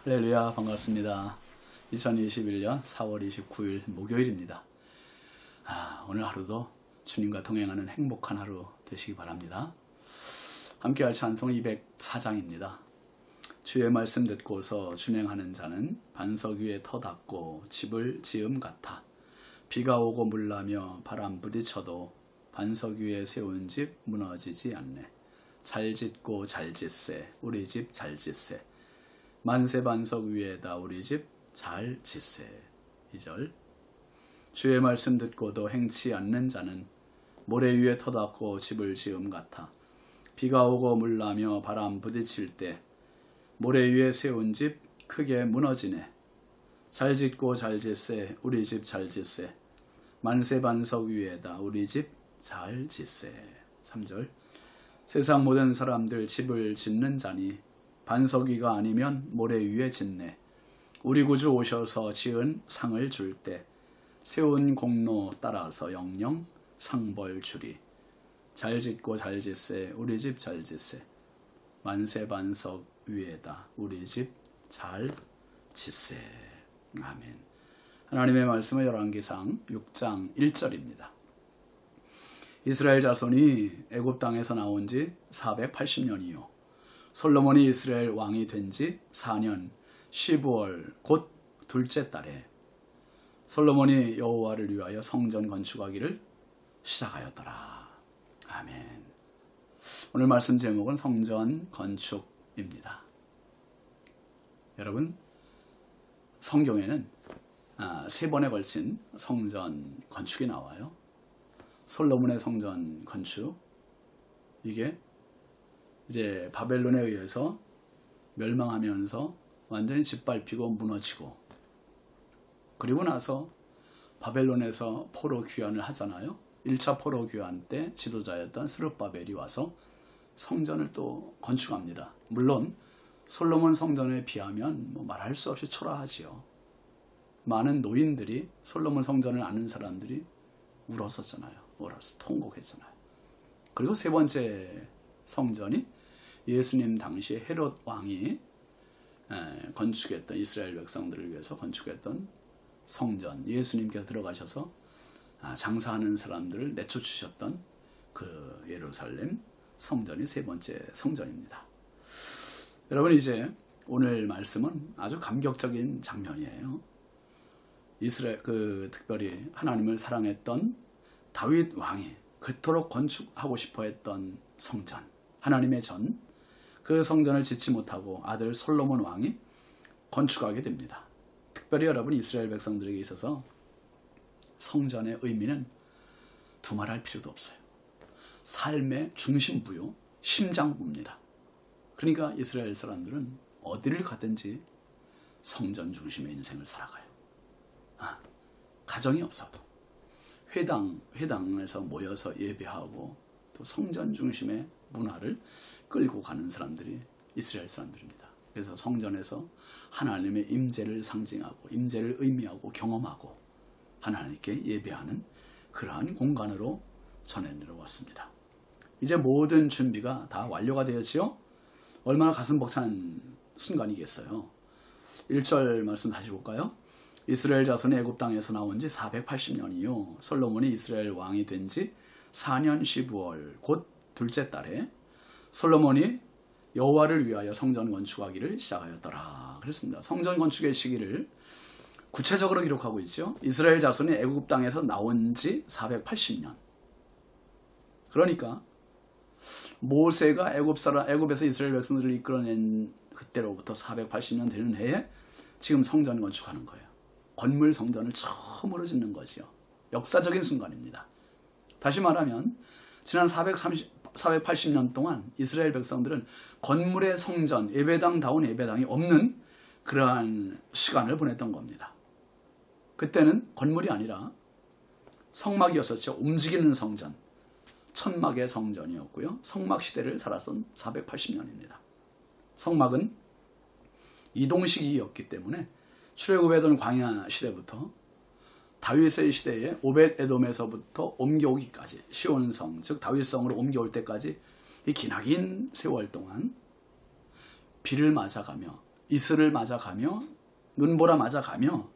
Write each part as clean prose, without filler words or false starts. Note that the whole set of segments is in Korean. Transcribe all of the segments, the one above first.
할렐루야, 반갑습니다. 2021년 4월 29일 목요일입니다. 오늘 하루도 주님과 동행하는 행복한 하루 되시기 바랍니다. 함께할 찬송 204장입니다. 주의 말씀 듣고서 준행하는 자는 반석 위에 터 닦고 집을 지음 같아. 비가 오고 물나며 바람 부딪혀도 반석 위에 세운 집 무너지지 않네. 잘 짓고 잘 짓세, 우리 집 잘 짓세. 만세 반석 위에다 우리 집 잘 짓세. 2절. 주의 말씀 듣고도 행치 않는 자는 모래 위에 터 닦고 집을 지음 같아. 비가 오고 물나며 바람 부딪힐 때 모래 위에 세운 집 크게 무너지네. 잘 짓고 잘 짓세, 우리 집 잘 짓세. 만세 반석 위에다 우리 집 잘 짓세. 3절. 세상 모든 사람들 집을 짓는 자니 반석 위가 아니면 모래 위에 짓네. 우리 구주 오셔서 지은 상을 줄 때 세운 공로 따라서 영영 상벌 주리. 잘 짓고 잘 짓세, 우리 집 잘 짓세. 만세 반석 위에다 우리 집 잘 짓세. 아멘. 하나님의 말씀은 열왕기상 6장 1절입니다. 이스라엘 자손이 애굽 땅에서 나온 지 480년이요. 솔로몬이 이스라엘 왕이 된 지 4년 12월 곧 둘째 달에 솔로몬이 여호와를 위하여 성전 건축하기를 시작하였더라. 아멘. 오늘 말씀 제목은 성전 건축입니다. 여러분, 성경에는 3번에 걸친 성전 건축이 나와요. 솔로몬의 성전 건축, 이게 이제 바벨론에 의해서 멸망하면서 완전히 짓밟히고 무너지고, 그리고 나서 바벨론에서 포로 귀환을 하잖아요. 1차 포로 귀환 때 지도자였던 스룹바벨이 와서 성전을 또 건축합니다. 물론 솔로몬 성전에 비하면 말할 수 없이 초라하지요. 많은 노인들이 솔로몬 성전을 아는 사람들이 울었었잖아요. 울어서 통곡했잖아요. 그리고 세 번째 성전이 예수님 당시에 헤롯 왕이 건축했던, 이스라엘 백성들을 위해서 건축했던 성전, 예수님께서 들어가셔서 장사하는 사람들을 내쫓으셨던 그 예루살렘 성전이 세 번째 성전입니다. 여러분, 이제 오늘 말씀은 아주 감격적인 장면이에요. 이스라엘, 특별히 하나님을 사랑했던 다윗 왕이 그토록 건축하고 싶어 했던 성전, 하나님의 전, 그 성전을 짓지 못하고 아들 솔로몬 왕이 건축하게 됩니다. 특별히 여러분, 이스라엘 백성들에게 있어서 성전의 의미는 두말할 필요도 없어요. 삶의 중심부요, 심장부입니다. 그러니까 이스라엘 사람들은 어디를 가든지 성전 중심의 인생을 살아가요. 가정이 없어도 회당에서 모여서 예배하고 또 성전 중심의 문화를 끌고 가는 사람들이 이스라엘 사람들입니다. 그래서 성전에서 하나님의 임재를 상징하고 임재를 의미하고 경험하고 하나님께 예배하는 그러한 공간으로 전해 내려왔습니다. 이제 모든 준비가 다 완료가 되었지요. 얼마나 가슴 벅찬 순간이겠어요. 1절 말씀 다시 볼까요? 이스라엘 자손이 애굽 땅에서 나온 지 480년이요. 솔로몬이 이스라엘 왕이 된 지 4년 12월 곧 둘째 달에 솔로몬이 여호와를 위하여 성전 건축하기를 시작하였더라. 그렇습니다. 성전 건축의 시기를 구체적으로 기록하고 있죠. 이스라엘 자손이 애굽 땅에서 나온 지 480년. 그러니까 모세가 애굽에서 이스라엘 백성들을 이끌어낸 그때로부터 480년 되는 해에 지금 성전 건축하는 거예요. 건물 성전을 처음으로 짓는 거죠. 역사적인 순간입니다. 다시 말하면 지난 480년 동안 이스라엘 백성들은 건물의 성전, 예배당다운 예배당이 없는 그러한 시간을 보냈던 겁니다. 그때는 건물이 아니라 성막이었었죠. 움직이는 성전, 천막의 성전이었고요. 성막 시대를 살았던 480년입니다. 성막은 이동식이었기 때문에 출애굽하던 광야 시대부터 다윗의 시대에 오벳에돔에서부터 옮겨오기까지, 시온성, 즉 다윗성으로 옮겨올 때까지 이 기나긴 세월 동안 비를 맞아가며 이슬을 맞아가며 눈보라 맞아가며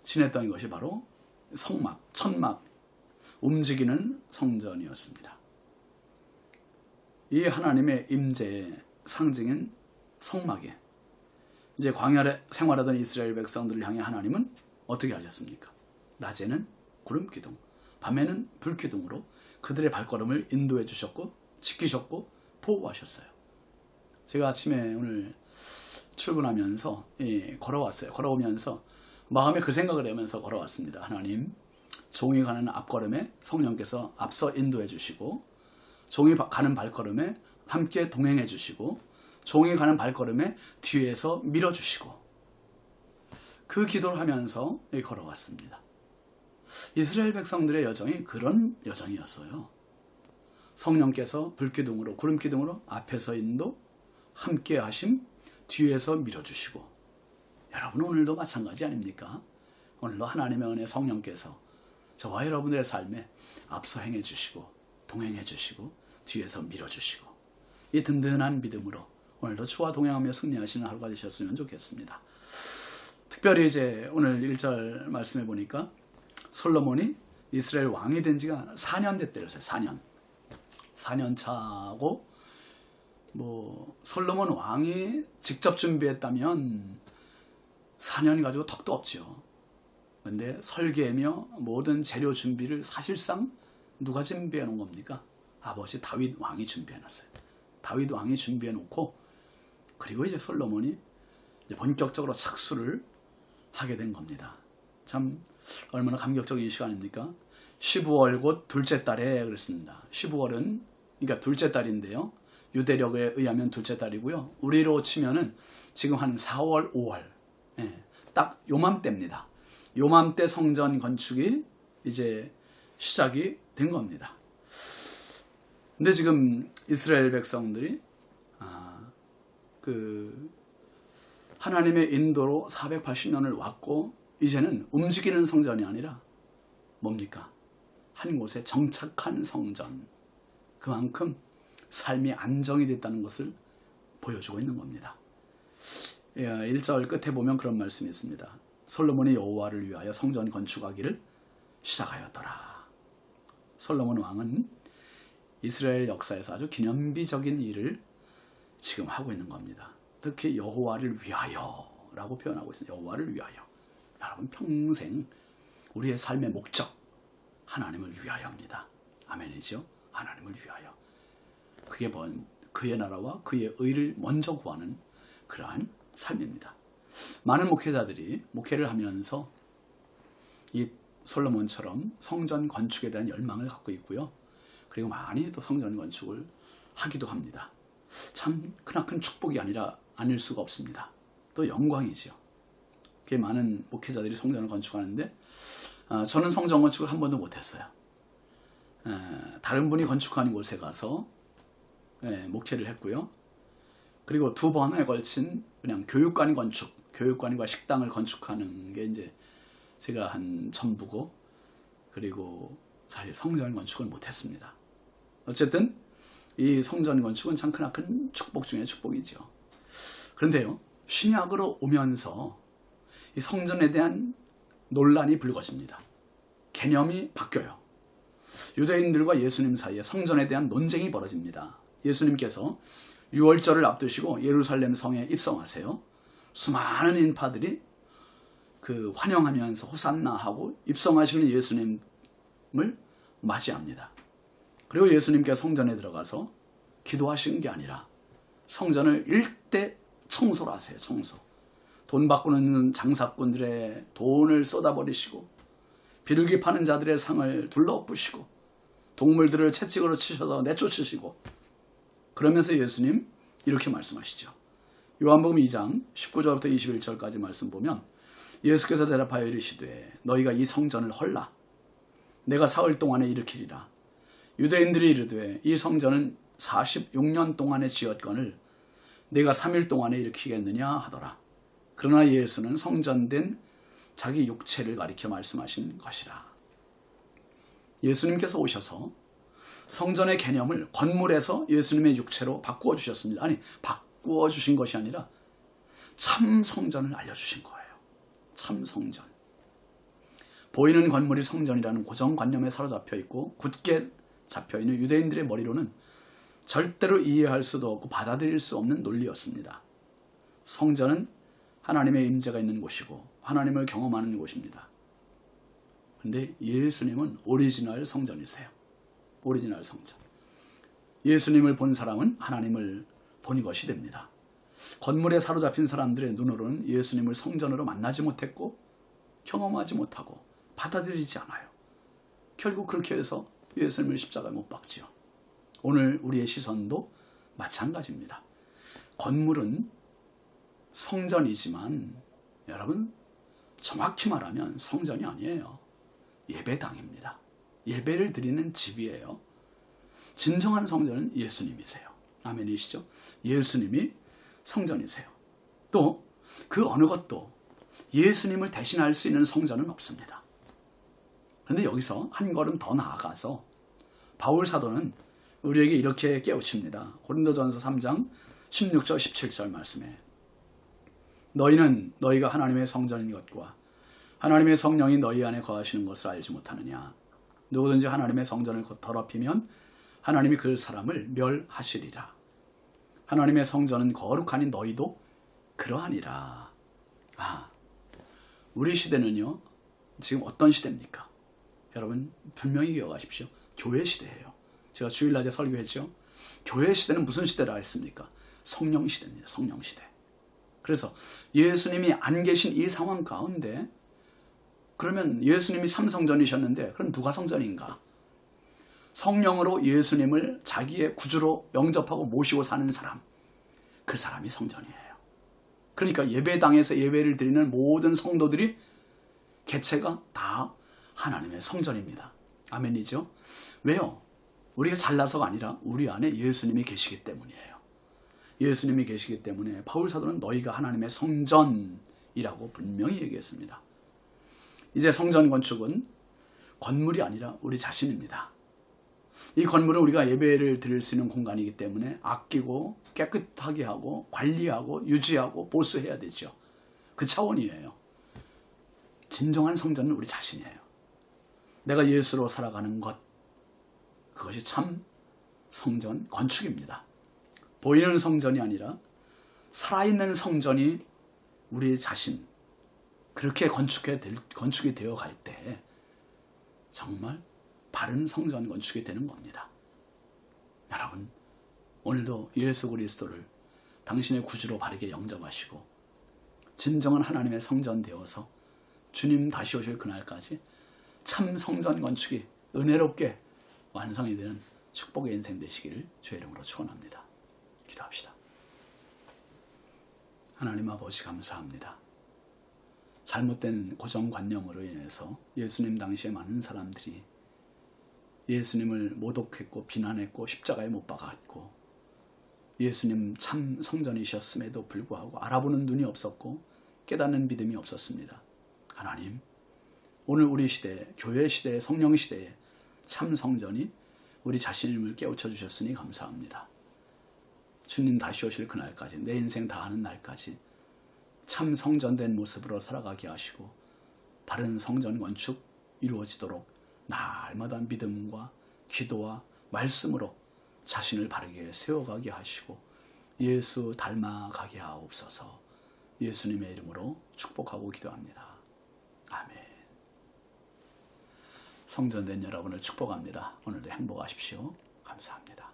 지냈던 것이 바로 성막, 천막, 움직이는 성전이었습니다. 이 하나님의 임재의 상징인 성막에 이제 광야에 생활하던 이스라엘 백성들을 향해 하나님은 어떻게 하셨습니까? 낮에는 구름 기둥, 밤에는 불 기둥으로 그들의 발걸음을 인도해 주셨고 지키셨고 보호하셨어요. 제가 아침에 오늘 출근하면서 걸어왔어요. 걸어오면서 마음에 그 생각을 하면서 걸어왔습니다. 하나님, 종이 가는 앞걸음에 성령께서 앞서 인도해 주시고 종이 가는 발걸음에 함께 동행해 주시고 종이 가는 발걸음에 뒤에서 밀어주시고 그 기도를 하면서 걸어왔습니다. 이스라엘 백성들의 여정이 그런 여정이었어요. 성령께서 불기둥으로 구름기둥으로 앞에서 인도, 함께 하심, 뒤에서 밀어주시고 여러분 오늘도 마찬가지 아닙니까? 오늘도 하나님의 은혜 성령께서 저와 여러분들의 삶에 앞서 행해 주시고 동행해 주시고 뒤에서 밀어주시고 이 든든한 믿음으로 오늘도 주와 동행하며 승리하시는 하루가 되셨으면 좋겠습니다. 특별히 이제 오늘 1절 말씀해 보니까 솔로몬이 이스라엘 왕이 된 지가 4년 됐대요. 4년 차고 솔로몬 왕이 직접 준비했다면 4년 가지고 턱도 없죠. 그런데 설계며 모든 재료 준비를 사실상 누가 준비해 놓은 겁니까? 아버지 다윗 왕이 준비해 놨어요. 다윗 왕이 준비해 놓고 그리고 이제 솔로몬이 이제 본격적으로 착수를 하게 된 겁니다. 참 얼마나 감격적인 시간입니까? 15월 곧 둘째 달에 그랬습니다. 15월은 그러니까 둘째 달인데요. 유대력에 의하면 둘째 달이고요. 우리로 치면은 지금 한 4월, 5월 딱 요맘때입니다. 요맘때 성전 건축이 이제 시작이 된 겁니다. 근데 지금 이스라엘 백성들이 하나님의 인도로 480년을 왔고 이제는 움직이는 성전이 아니라 뭡니까? 한 곳에 정착한 성전. 그만큼 삶이 안정이 됐다는 것을 보여주고 있는 겁니다. 1절 끝에 보면 그런 말씀이 있습니다. 솔로몬이 여호와를 위하여 성전 건축하기를 시작하였더라. 솔로몬 왕은 이스라엘 역사에서 아주 기념비적인 일을 지금 하고 있는 겁니다. 특히 여호와를 위하여라고 표현하고 있습니다. 여호와를 위하여. 여러분 평생 우리의 삶의 목적 하나님을 위하여입니다. 아멘이죠? 하나님을 위하여. 그게 그의 나라와 그의 의를 먼저 구하는 그러한 삶입니다. 많은 목회자들이 목회를 하면서 이 솔로몬처럼 성전 건축에 대한 열망을 갖고 있고요. 그리고 많이 또 성전 건축을 하기도 합니다. 참 크나큰 축복이 아닐 수가 없습니다. 또 영광이죠. 많은 목회자들이 성전을 건축하는데 저는 성전 건축을 한 번도 못했어요. 다른 분이 건축하는 곳에 가서 목회를 했고요. 그리고 2번에 걸친 그냥 교육관과 식당을 건축하는 게 이제 제가 한 전부고, 그리고 사실 성전 건축을 못했습니다. 어쨌든 이 성전 건축은 참 크나큰 축복 중에 축복이죠. 그런데요, 신약으로 오면서 이 성전에 대한 논란이 불거집니다. 개념이 바뀌어요. 유대인들과 예수님 사이에 성전에 대한 논쟁이 벌어집니다. 예수님께서 유월절을 앞두시고 예루살렘 성에 입성하세요. 수많은 인파들이 환영하면서 호산나 하고 입성하시는 예수님을 맞이합니다. 그리고 예수님께서 성전에 들어가서 기도하시는 게 아니라 성전을 일대 청소를 하세요. 청소. 돈 바꾸는 장사꾼들의 돈을 쏟아버리시고 비둘기 파는 자들의 상을 둘러엎으시고 동물들을 채찍으로 치셔서 내쫓으시고, 그러면서 예수님 이렇게 말씀하시죠. 요한복음 2장 19절부터 21절까지 말씀 보면 예수께서 대답하여 이르시되 너희가 이 성전을 헐라. 내가 사흘 동안에 일으키리라. 유대인들이 이르되 이 성전은 46년 동안에 지었거늘 내가 3일 동안에 일으키겠느냐 하더라. 그러나 예수는 성전된 자기 육체를 가리켜 말씀하신 것이라. 예수님께서 오셔서 성전의 개념을 건물에서 예수님의 육체로 바꾸어 주셨습니다. 아니, 바꾸어 주신 것이 아니라 참 성전을 알려주신 거예요. 참 성전. 보이는 건물이 성전이라는 고정관념에 사로잡혀 있고 굳게 잡혀있는 유대인들의 머리로는 절대로 이해할 수도 없고 받아들일 수 없는 논리였습니다. 성전은 하나님의 임재가 있는 곳이고 하나님을 경험하는 곳입니다. 그런데 예수님은 오리지널 성전이세요. 오리지널 성전. 예수님을 본 사람은 하나님을 본 것이 됩니다. 건물에 사로잡힌 사람들의 눈으로는 예수님을 성전으로 만나지 못했고 경험하지 못하고 받아들이지 않아요. 결국 그렇게 해서 예수님을 십자가에 못 박지요. 오늘 우리의 시선도 마찬가지입니다. 건물은 성전이지만 여러분 정확히 말하면 성전이 아니에요. 예배당입니다. 예배를 드리는 집이에요. 진정한 성전은 예수님이세요. 아멘이시죠? 예수님이 성전이세요. 또 그 어느 것도 예수님을 대신할 수 있는 성전은 없습니다. 그런데 여기서 한 걸음 더 나아가서 바울 사도는 우리에게 이렇게 깨우칩니다. 고린도전서 3장 16절 17절 말씀에 너희는 너희가 하나님의 성전인 것과 하나님의 성령이 너희 안에 거하시는 것을 알지 못하느냐. 누구든지 하나님의 성전을 더럽히면 하나님이 그 사람을 멸하시리라. 하나님의 성전은 거룩하니 너희도 그러하니라. 우리 시대는요, 지금 어떤 시대입니까? 여러분 분명히 기억하십시오. 교회 시대예요. 제가 주일날에 설교했죠. 교회 시대는 무슨 시대라 했습니까? 성령 시대입니다. 성령 시대. 그래서 예수님이 안 계신 이 상황 가운데 그러면 예수님이 참 성전이셨는데 그럼 누가 성전인가? 성령으로 예수님을 자기의 구주로 영접하고 모시고 사는 사람, 그 사람이 성전이에요. 그러니까 예배당에서 예배를 드리는 모든 성도들이 개체가 다 하나님의 성전입니다. 아멘이죠? 왜요? 우리가 잘나서가 아니라 우리 안에 예수님이 계시기 때문이에요. 예수님이 계시기 때문에 바울 사도는 너희가 하나님의 성전이라고 분명히 얘기했습니다. 이제 성전 건축은 건물이 아니라 우리 자신입니다. 이 건물은 우리가 예배를 드릴 수 있는 공간이기 때문에 아끼고 깨끗하게 하고 관리하고 유지하고 보수해야 되죠. 그 차원이에요. 진정한 성전은 우리 자신이에요. 내가 예수로 살아가는 것, 그것이 참 성전 건축입니다. 보이는 성전이 아니라 살아있는 성전이 우리 자신, 그렇게 건축이 되어 갈 때 정말 바른 성전 건축이 되는 겁니다. 여러분, 오늘도 예수 그리스도를 당신의 구주로 바르게 영접하시고 진정한 하나님의 성전 되어서 주님 다시 오실 그날까지 참 성전 건축이 은혜롭게 완성이 되는 축복의 인생 되시기를 주의 이름으로 축원합니다. 기도합시다. 하나님 아버지 감사합니다. 잘못된 고정관념으로 인해서 예수님 당시에 많은 사람들이 예수님을 모독했고 비난했고 십자가에 못 박았고 예수님 참 성전이셨음에도 불구하고 알아보는 눈이 없었고 깨닫는 믿음이 없었습니다. 하나님, 오늘 우리 시대, 교회 시대, 성령 시대에 참 성전이 우리 자신임을 깨우쳐 주셨으니 감사합니다. 주님 다시 오실 그날까지, 내 인생 다하는 날까지 참 성전된 모습으로 살아가게 하시고 바른 성전 건축 이루어지도록 날마다 믿음과 기도와 말씀으로 자신을 바르게 세워가게 하시고 예수 닮아가게 하옵소서. 예수님의 이름으로 축복하고 기도합니다. 아멘. 성전된 여러분을 축복합니다. 오늘도 행복하십시오. 감사합니다.